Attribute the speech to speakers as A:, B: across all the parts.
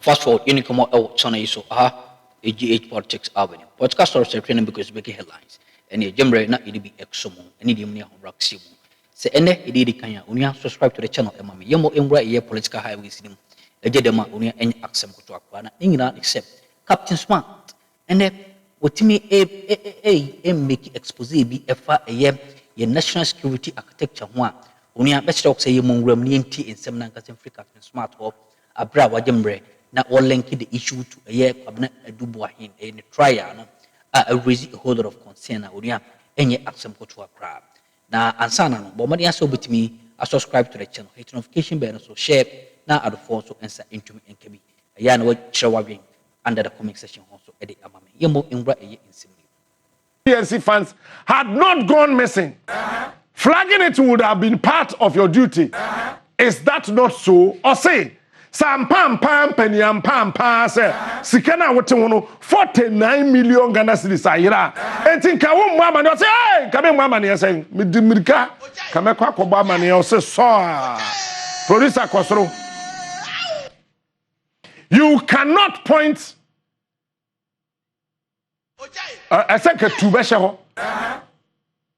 A: Fast forward, you come out channel so AGH Politics Avenue. Podcast stories training because making headlines. And your Jemre na it be exomo, and the money on Raximu. Say ene it kanya, unia subscribe to the channel emami. Yemo emra ye political highways nim. Ejedema unia any accent to akwana. Ingina except Captain Smart. And then what me make Xpǒsěs be a national security architecture one. Unia best talk say mongram nienti in some Nankasan free Captain Smart or abra wajembre. Na all link the issue to a year cabinet a duboahin in a trial no a raise a holder of concern unia any accent to a crab. Na ansana no but money so with me I subscribe to the channel hit notification bell so share now at the phone so answer into me and kebi ya no share under the comment section also edit amame yemo inbra in
B: PNC fans had not gone missing. Flagging it would have been part of your duty. Is that not so? Or say Sam pam penny and pam say Sikana wote 49 million Ghana cedis ayira. Enti ka wo mama no say hey ka me mama ne say me di mirika ka me kwa koba mama ne say so producer Kosoro. You cannot point I think to be sure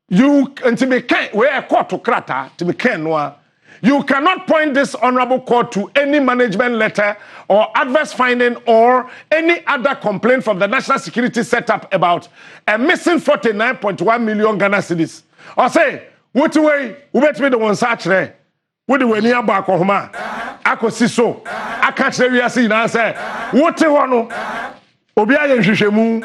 B: you enti me kan we e court to krata to me kan no. You cannot point this honorable court to any management letter or adverse finding or any other complaint from the national security setup about a missing 49.1 million Ghana cedis. Or say, what way, who bet me the one such there? What do we near back of Homa? Ako siso. I can't say we are seeing answer. What do you know? Obia yenhwehwemu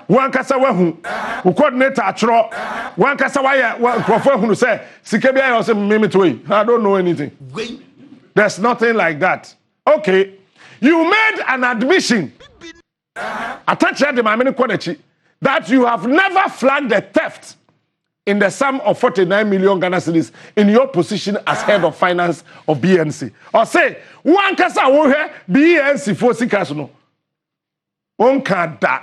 B: wankasa wahu wo coordinator atro wankasa waya crofo hunu say sika bia you say memetoi I don't know anything. There's nothing like that. Okay, you made an admission attached the mameni kodachi that you have never flagged a theft in the sum of 49 million Ghana cedis in your position as head of finance of BNC. Or say wankasa wo he BNC for sika no on kada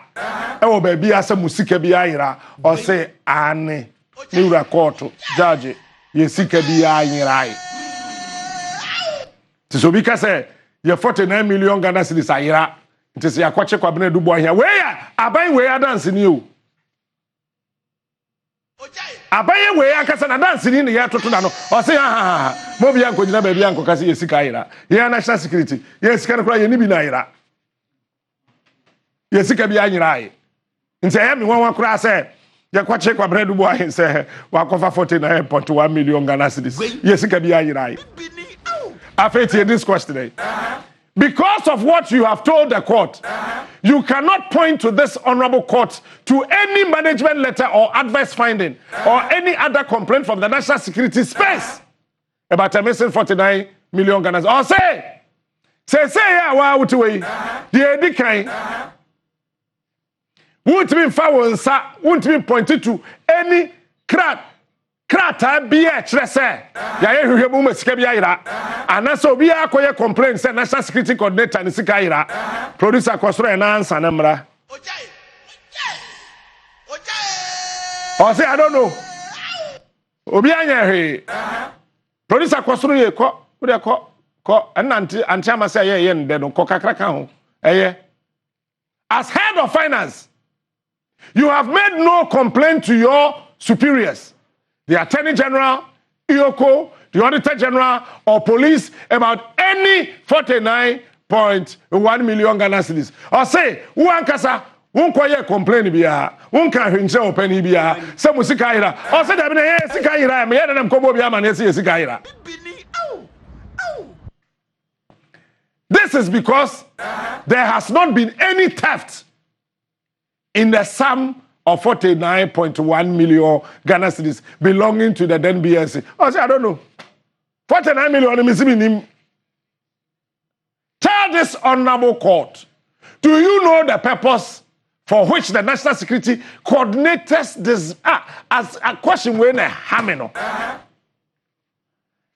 B: e baby asa musika bi ayira or say ane ni record judge ye sika bi ayira ti so bi ka say ye 49 million Ghana cedis ayira nti se yakwache kwabena dubo ahia we ya aban we ya dance ni o aban we ya kasa na dance ni ya toto da no o say mo bi anko gina baby anko kasa ye sika ayira ye national security ye sika no kra ye ni bi na ayira Yesika bi anyirai. Nse ya mi wan kura say ya kwache kwa bread bo ahin say wa cover 49.1 million Ghana cedis. Yesika bi anyirai. After this question today. Because of what you have told the court, you cannot point to this honorable court to any management letter or adverse finding or any other complaint from the national security space about a missing 49 million Ghana. Or say ya wa wuti the edikan won't be found, won't be pointed to any crata be a tresse. Ya you must scabiaira. And so be a coya complaint, say national security coordinator and Sikaira. Producer Kosoro and answer Namra. Or say, I don't know. Obianya, producer Kosoro, ye call, would I call, and Chama say, ye, and then coca crack. As head of finance, you have made no complaint to your superiors, the Attorney General, IOCO, the Auditor General, or police about any 49.1 million Ghana cedis. Or say, Wankasa, won't quite complain biya, won't can himself penny biya, some Sikaira, or say that Sikaira, me and them Kobo Yaman, Sikaira. This is because there has not been any theft in the sum of 49.1 million Ghana cedis belonging to the then BNC. I say, I don't know. 49 million. Tell this honorable court, do you know the purpose for which the national security coordinates this as a question when a hamino?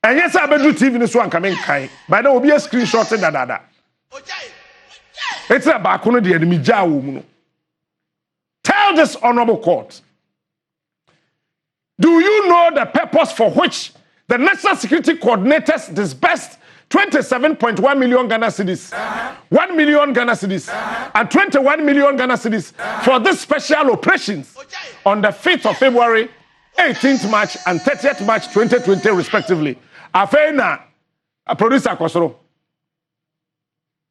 B: And yes, I do TV this one coming kind. But there will be a screenshot that. It's a bakuno the enemy jawu. Tell this honorable court, do you know the purpose for which the national security coordinators disbursed 27.1 million Ghana cedis, 1 million Ghana cedis, and 21 million Ghana cedis for this special operations on the 5th of February, 18th March, and 30th March 2020, respectively. Afena, a producer Kosoro.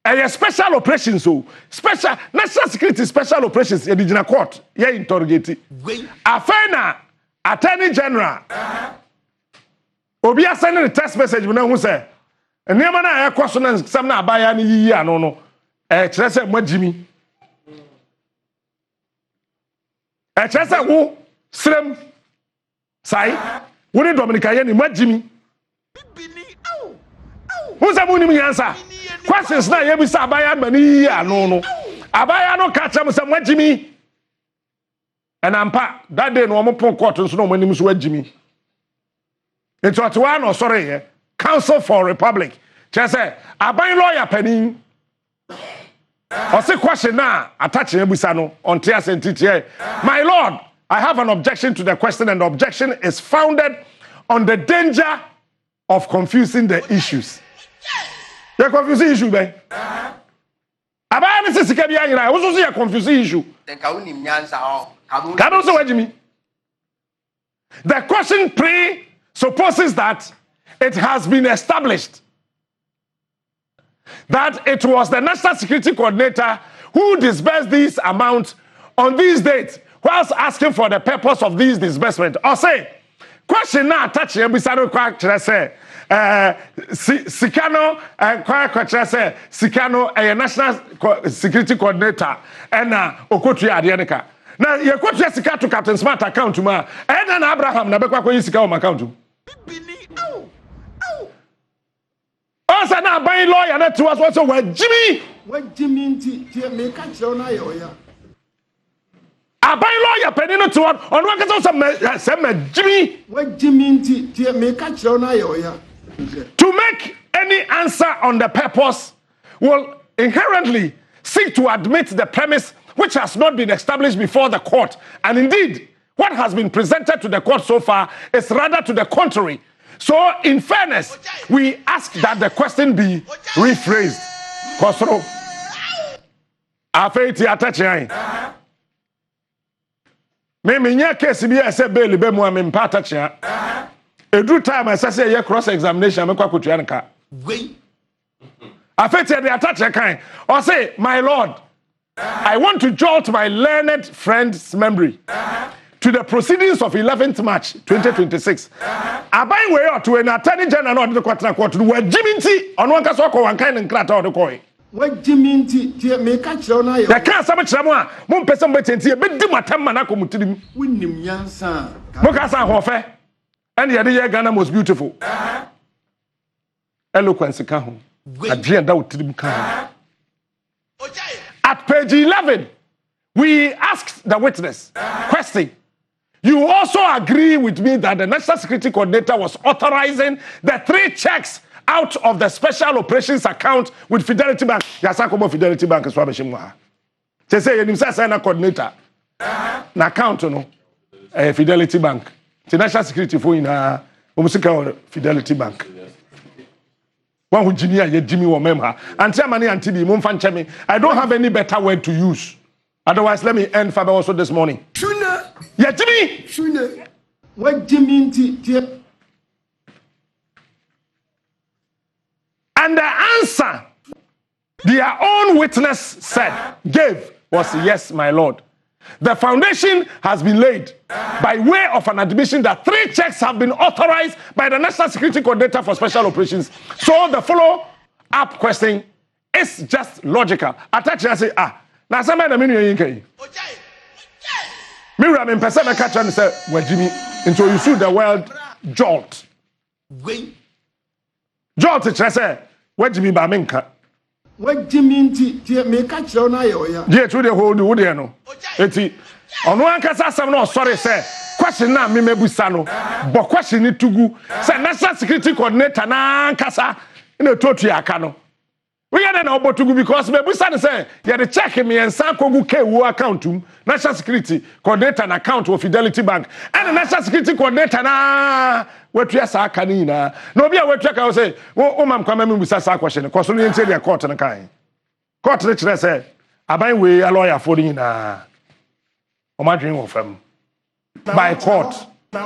B: A special operations, so special national security special operations in the court. Yeah, interrogate. Afena, Attorney General. Obi sending a text message when who say, "And never na a question and some na buy any year no. Just say what Jimmy. Just say who Slim. Say, what did Dominica any what Jimmy? Who's a money answer? Questions na ye bisa abaya mani year no. Abaya no catch am some what Jimmy. And I'm pa that day no mo pon court so no money so what Jimmy. It's what one or sorry, Council for Republic. Just say, I buy lawyer penny. Or say question now, attaching Ebusano on Tias and TTA. My Lord, I have an objection to the question, and the objection is founded on the danger of confusing the issues. You're confusing issue, babe. About this is I also see a confusing issue. Can also what you mean? The question supposes that it has been established that it was the National Security Coordinator who disbursed these amounts on these dates whilst asking for the purpose of these disbursements. Or say, question now touching Ebisano Quack say, Sikano, say, Sikano, a National Security Coordinator, and Okotri Adianica. Now, you could just to Captain Smart account to ma, and an Abraham, Nabekwa Yisika account. Also, now buying lawyer that to us also where Jimmy.
C: What Jimmy make a show now?
B: I buy lawyer penny to on one can also Jimmy.
C: What Jimmy make a show now?
B: To make any answer on the purpose will inherently seek to admit the premise which has not been established before the court. And indeed, what has been presented to the court so far is rather to the contrary. So, in fairness, we ask that the question be rephrased. Kosro. Afeiti atachi. Me nya case bi ese bail be mu am mpa atachi. Edru time asase ye cross examination me kwakotua nka. Afeiti the atachi kan. Or say, my lord, I want to jolt my learned friend's memory to the proceedings of 11th March 2026. Abai way or to an attorney general of the court where Jimmy on one castle one kind and crater of the coin.
C: What Jimmy make a show now?
B: The can't summon someone, one person waiting here, but do my time manako to him.
C: Win him, young son.
B: Mokasa Hofe, and the other Ghana was beautiful. Eloquence Kahu. A dream doubt to him. At page 11, we asked the witness, question. You also agree with me that the National Security Coordinator was authorizing the 3 checks out of the special operations account with Fidelity Bank. Yasakobo Fidelity Bank is what I'm They say you say coordinator. Na account no Fidelity Bank. The National Security for in Fidelity Bank. One who Jimmy or member. And money and TB Mumfan Chemi. I don't have any better word to use. Otherwise, let me end Faber also this morning. Yeah, Jimmy.
C: What Jimmy
B: and the answer their own witness gave was yes, my lord. The foundation has been laid by way of an admission that 3 checks have been authorized by the National Security Coordinator for Special Operations. So the follow-up question is just logical. Attach and say, now somebody mean you Miriam in Pesama catch and say, well, Jimmy, until you sue the word jolt. Jolt, it say, what Jimmy Baminka?
C: What Jimmy make a show now?
B: Yeah, to the whole wood, you know. On one case, I'm not sorry, sir. Question now, me busano, but question it to go. Say, National Security Coordinator, na kasa, in a totu yakano. We are now about to go because maybe say you had to check me and Sankogu KU account National Security Coordinator and account of Fidelity Bank and the National Security Coordinator na what you are canina. No be a way check I say, oh mam come me with that question because only in the court na kai. Court lecturer say, aban we a lawyer for you na. O ma dream of them. By court. By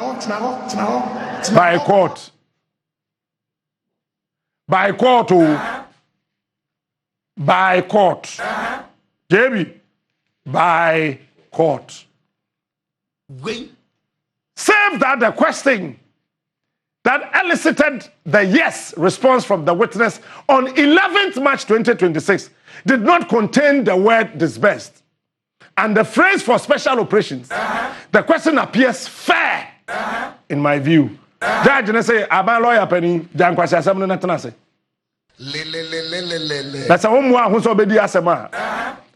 B: court. By court oh. By court. JB. By court. Save that the question that elicited the yes response from the witness on 11th March 2026 did not contain the word disbursed. And the phrase for special operations, the question appears fair in my view. Judge, I say, Aba lawyer penny, Jan Kwasi Assemble Natanase. That's a home who's obedi asema.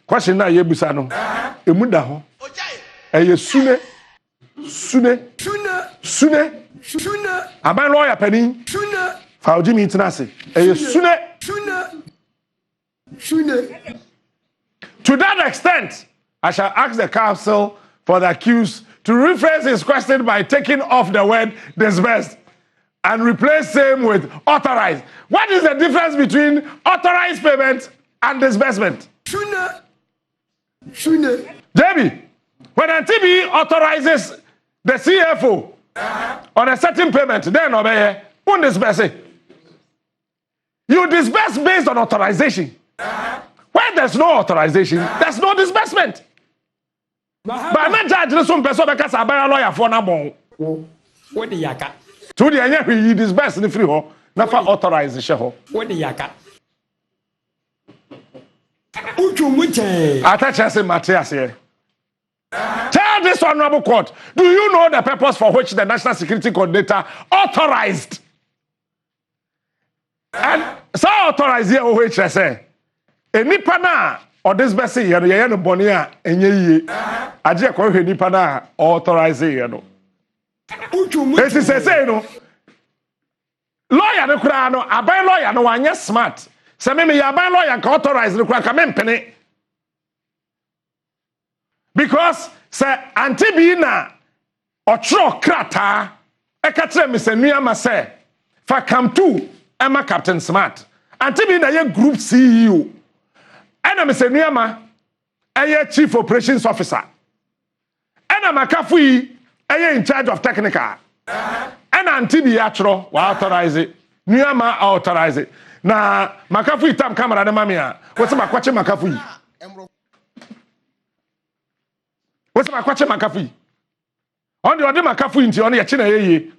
B: Question na yebusa no. Emuda ho. Eye sune. Aban lawyer penny. Fauji mi tinase. Eye sune. To that extent, I shall ask the counsel for the accused to rephrase his question by taking off the word disbursed and replace him with authorized. What is the difference between authorized payment and disbursement? Debbie, when a TB authorizes the CFO on a certain payment, then obey, won't disburse it. You disburse based on authorization. Where there's no authorization, there's no disbursement. But I'm not judging some person because I buy a lawyer for na bon.
D: What the yaka?
B: To the end, he disburse in the free ho, not for authorize the share.
D: What the yaka?
B: Attach us in Matthias here. Tell this honorable court, do you know the purpose for which the National Security Coordinator authorized? And so authorized here, which I say, any pana or this best year, you know, Bonia, and ye, I just call any pana authorized here. No, this is a say, no lawyer, no crano, I buy lawyer, no one, yes, smart. So maybe I buy lawyer can authorize the crack a penny. Because, sir, Antibina or Tro Krata, I can't tell Mr. Nuyama say, for come to Emma Captain Smart. Antibina, your group CEO. And I'm Mr. Nuyama, a chief operations officer. And I'm a Kafui, a in charge of technical. And Antibia authorize it. Nuyama authorize it. Na Makafui tam camera na mamia. What's my kwache Makafui? What's my kwache Makafui? On the other Makafui into on your china ye.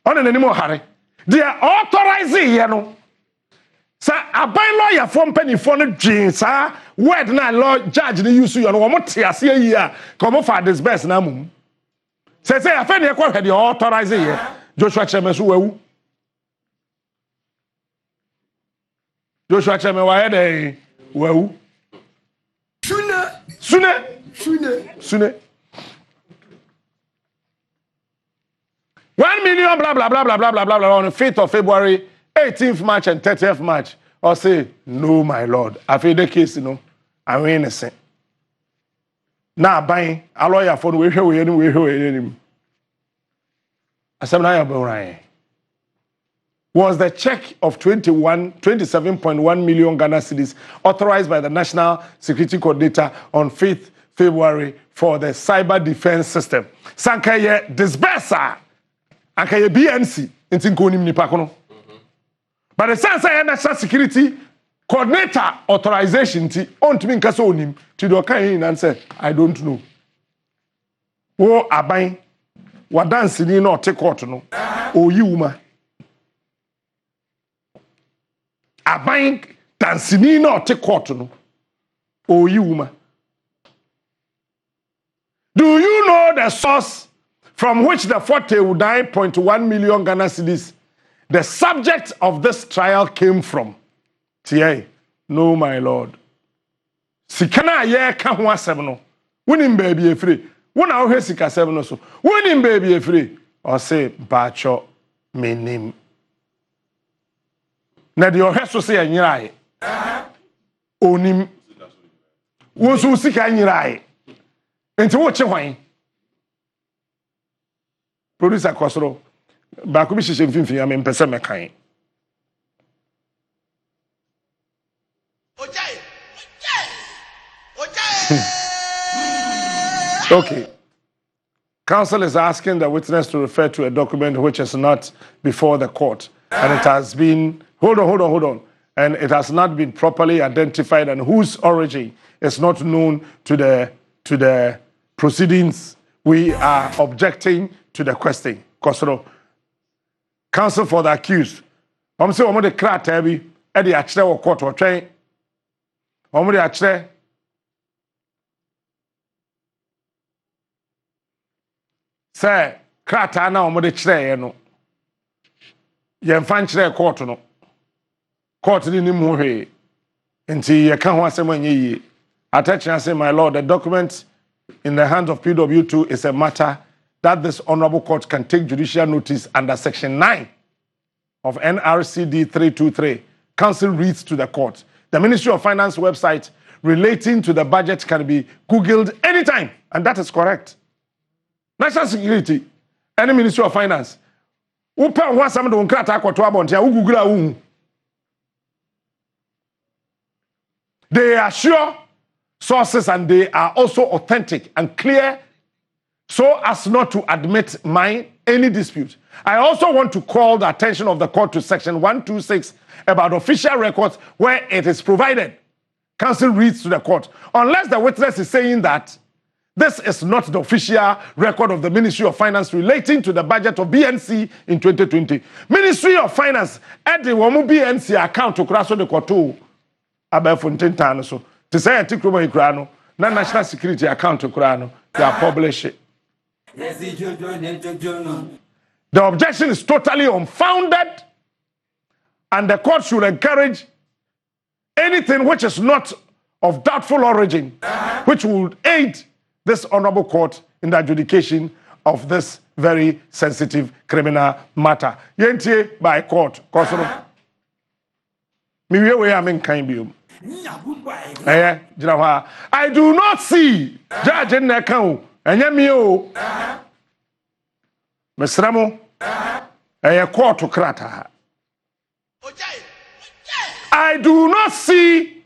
B: On an anymore Harry. They are authorizing here no. Sir, a by lawyer from penny for the jeans, sir. Word na law judge the use you on one tia here. Come for this best na mum. Say I find here quite the authorizing here. Joshua Chemesu. Joshua Cheme why they well Sune 1 million blah blah blah blah blah blah blah on the 5th of February, 18th March and 30th March. Or say, no, my lord. I feel the case, you know, I'm innocent. Now buying a lawyer for we hear I said, now was the check of 27.1 million Ghana cedis authorized by the National Security Coordinator on 5th February for the cyber defense system. Sankaye disburser, ankaye BNC, intinkonim nipakono. But the sense of National Security Coordinator authorization, on to me kasonim, to the kind and say, I don't know. Oh, abain, wadansi ni no take out no, oh you Abain dansini no te court no. Oh you woman. Do you know the source from which the 49.1 million Ghana cedis, the subject of this trial came from? TA, no my lord. Sikana ye ka ho asem no. Wonim baby e free. Wona wo hwesika asem no so. Wonim baby e free. O say bacho menim. na de ohwe so se anyirae onim wo so sika anyirae enti wo che hwan producer Kosoro ba ko bi hihye mfimfini ya me mpese mekan okay. Counsel is asking the witness to refer to a document which is not before the court. And it has been, hold on. And it has not been properly identified and whose origin is not known to the proceedings. We are objecting to the question. Counsel for the accused. I'm saying, I'm going to crack heavy at the actual court or train. I'm going to actually. Say, krata na omo de kire no. Ye mfa kire court no. Court ni mu hwe. Enti ye ka ho asem anye yi. Attention say my lord, the document in the hands of PW2 is a matter that this honorable court can take judicial notice under section 9 of NRCD 323. Counsel reads to the court. The Ministry of Finance website relating to the budget can be googled anytime, and that is correct. National Security, any Ministry of Finance. Upa wa some do nkrata akoto abontia u Google a They are sure sources and they are also authentic and clear so as not to admit any dispute. I also want to call the attention of the court to section 126 about official records where it is provided. Counsel reads to the court. Unless the witness is saying that this is not the official record of the Ministry of Finance relating to the budget of BNC in 2020. Ministry of Finance at the Womu BNC account to Kraso de Koto Abefuntin Tanaso. To say a Tikromo Ikrano, na National Security account to Krano, they are published. The objection is totally unfounded, and the court should encourage anything which is not of doubtful origin, which would aid this honorable court in the adjudication of this very sensitive criminal matter. Yentie by court. Kosoro. Miwe amen kind biom. I do not see judge in the account. Enyamio. Mesramo. Court to krata. I do not see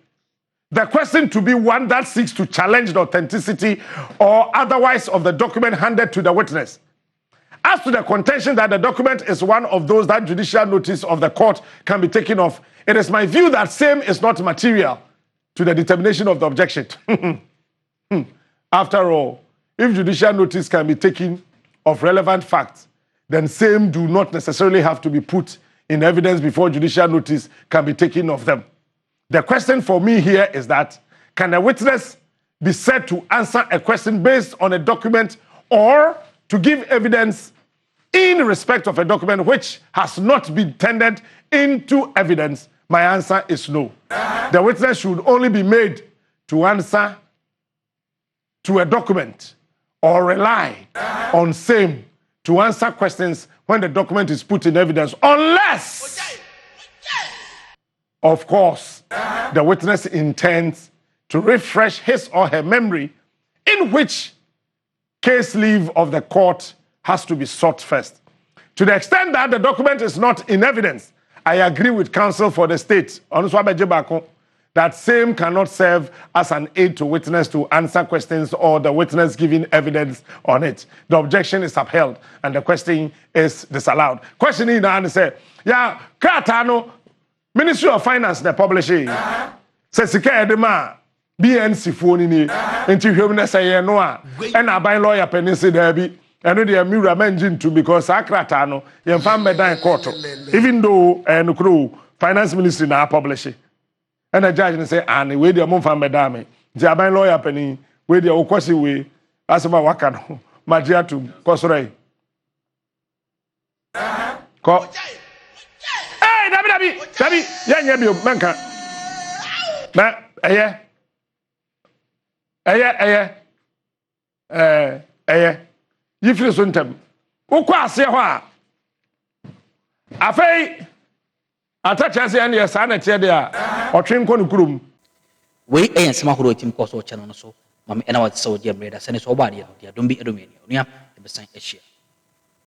B: the question to be one that seeks to challenge the authenticity or otherwise of the document handed to the witness. As to the contention that the document is one of those that judicial notice of the court can be taken off, it is my view that same is not material to the determination of the objection. After all, if judicial notice can be taken of relevant facts, then same do not necessarily have to be put in evidence before judicial notice can be taken of them. The question for me here is that, can a witness be said to answer a question based on a document or to give evidence in respect of a document which has not been tendered into evidence? My answer is no. The witness should only be made to answer to a document or rely on same to answer questions when the document is put in evidence, unless, of course, the witness intends to refresh his or her memory, in which case leave of the court has to be sought first. To the extent that the document is not in evidence, I agree with counsel for the state that same cannot serve as an aid to witness to answer questions or the witness giving evidence on it. The objection is upheld and the question is disallowed. Question in and say, yeah, Katano, Ministry of Finance, the publishing, says Edema, BNC phone in it, and to him, say, no, and I buy lawyer Peninsi Derby. I know they are mirror mentioned too because Akratano, you found better in court, even though and crew finance ministry now publish it. And the judge say, and where the move from Madame, the Aban lawyer penny, where the Okwasi way, as about Wakano, Magia to Kosore. Hey, Dabi, Yan Manka. You feel sontem. Ukwa se ho a. Afei Atacha say and yes ana tie dia otwe nko no kurom
A: we ɛyɛ nsɛm ahorow tim kɔ so channel no so mame ɛna wɔte sɛ wɔgye mmerɛ da sɛ ne sɛ ɔbɔ adeɛ no deɛ dɔm bi ɛdɔm yɛni onua ɛbɛsan ahyia